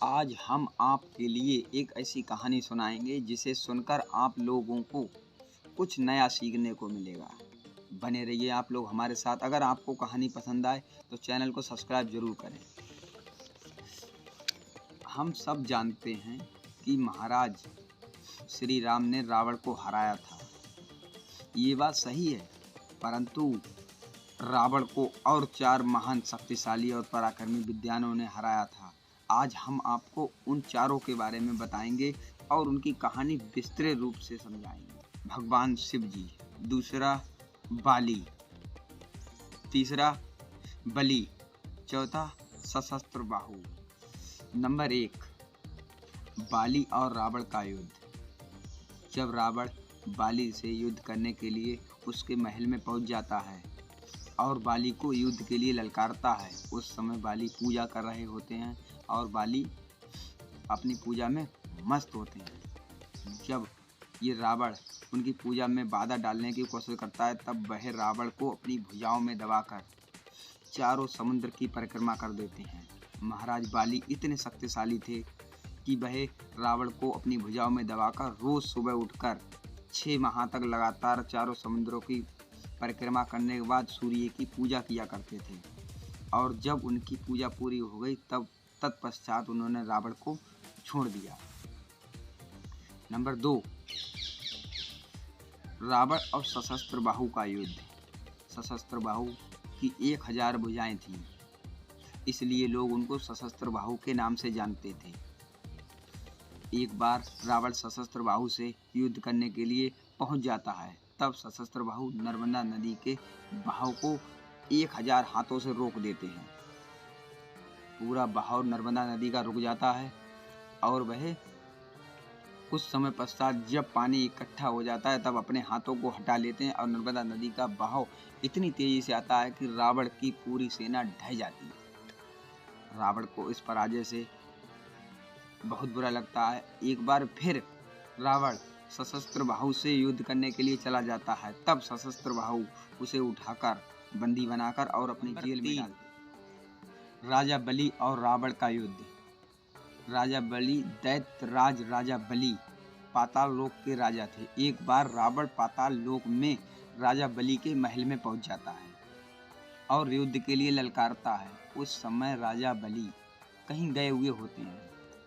आज हम आपके लिए एक ऐसी कहानी सुनाएंगे जिसे सुनकर आप लोगों को कुछ नया सीखने को मिलेगा। बने रहिए आप लोग हमारे साथ। अगर आपको कहानी पसंद आए तो चैनल को सब्सक्राइब जरूर करें। हम सब जानते हैं कि महाराज श्री राम ने रावण को हराया था। ये बात सही है, परंतु रावण को और 4 महान शक्तिशाली और पराक्रमी विद्वानों ने हराया था। आज हम आपको उन चारों के बारे में बताएंगे और उनकी कहानी विस्तृत रूप से समझाएंगे। भगवान शिव जी, दूसरा बाली, तीसरा बलि, चौथा सहस्त्र बाहु। नंबर 1, बाली और रावण का युद्ध। जब रावण बाली से युद्ध करने के लिए उसके महल में पहुंच जाता है और बाली को युद्ध के लिए ललकारता है, उस समय बाली पूजा कर रहे होते हैं और बाली अपनी पूजा में मस्त होते हैं। जब ये रावण उनकी पूजा में बाधा डालने की कोशिश करता है, तब वह रावण को अपनी भुजाओं में दबाकर चारों समुद्र की परिक्रमा कर देते हैं। महाराज बाली इतने शक्तिशाली थे कि वह रावण को अपनी भुजाओं में दबाकर रोज सुबह उठकर 6 माह तक लगातार चारों समुद्रों की परिक्रमा करने के बाद सूर्य की पूजा किया करते थे। और जब उनकी पूजा पूरी हो गई तब तत्पश्चात उन्होंने रावण को छोड़ दिया। नंबर 2, रावण और सहस्त्र बाहु का युद्ध। सहस्त्र बाहु की 1000 भुजाएं थीं, इसलिए लोग उनको सहस्त्र बाहु के नाम से जानते थे। एक बार रावण सहस्त्र बाहु से युद्ध करने के लिए पहुंच जाता है, तब सहस्त्र बाहु नर्मदा नदी के बहाव को 1000 हाथों से रोक देते हैं। पूरा बहाव नर्मदा नदी का रुक जाता है और वह कुछ समय पश्चात जब पानी इकट्ठा हो जाता है तब अपने हाथों को हटा लेते हैं और नर्मदा नदी का बहाव इतनी तेजी से आता है कि रावण की पूरी सेना ढह जाती है। रावण को इस पराजय से बहुत बुरा लगता है। एक बार फिर रावण सहस्त्र बाहु से युद्ध करने के लिए चला जाता है, तब सहस्त्र बाहु उसे उठाकर बंदी बनाकर और अपनी जेल में डाल देते। राजा बलि और रावण का युद्ध। राजा बलि, दैत्य राज राजा बलि पाताल लोक के राजा थे। एक बार रावण पाताल लोक में राजा बलि के महल में पहुंच जाता है और युद्ध के लिए ललकारता है। उस समय राजा बलि कहीं गए हुए होते हैं,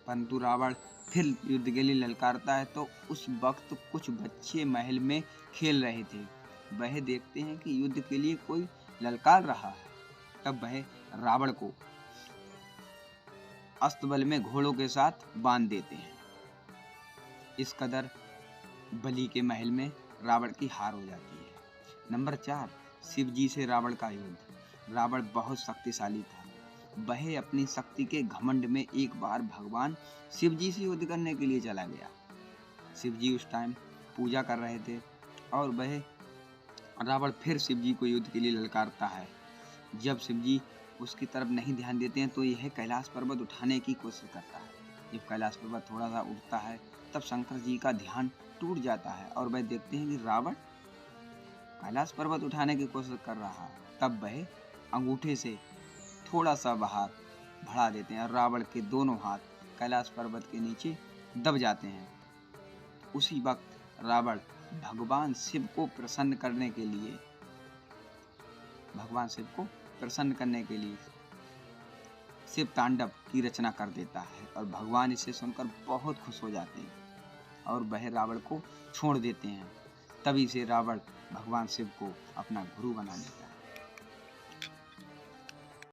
परंतु रावण फिर युद्ध के लिए ललकारता है तो उस वक्त कुछ बच्चे महल में खेल रहे थे। वह देखते हैं कि युद्ध के लिए कोई ललकार रहा है, तब वह रावण को अस्तबल में घोड़ों के साथ बांध देते हैं। इस कदर बलि के महल में रावण की हार हो जाती है। नंबर 4, शिव जी से रावण का युद्ध। रावण बहुत शक्तिशाली था। वह अपनी शक्ति के घमंड में एक बार भगवान शिव जी से युद्ध करने के लिए चला गया। शिव जी उस टाइम पूजा कर रहे थे और वह रावण फिर शिव जी को युद्ध के लिए ललकारता है। जब शिव जी उसकी तरफ नहीं ध्यान देते हैं तो यह कैलाश पर्वत उठाने की कोशिश करता है। जब कैलाश पर्वत थोड़ा सा उठता है तब शंकर जी का ध्यान टूट जाता है और वह देखते हैं कि रावण कैलाश पर्वत उठाने की कोशिश कर रहा है। तब वह अंगूठे से थोड़ा सा बाहर बढ़ा देते हैं और रावण के दोनों हाथ कैलाश पर्वत के नीचे दब जाते हैं। उसी वक्त रावण भगवान शिव को प्रसन्न करने के लिए शिव तांडव की रचना कर देता है और भगवान इसे सुनकर बहुत खुश हो जाते हैं और वह रावण को छोड़ देते हैं। तभी से रावण भगवान शिव को अपना गुरु बना लेता है।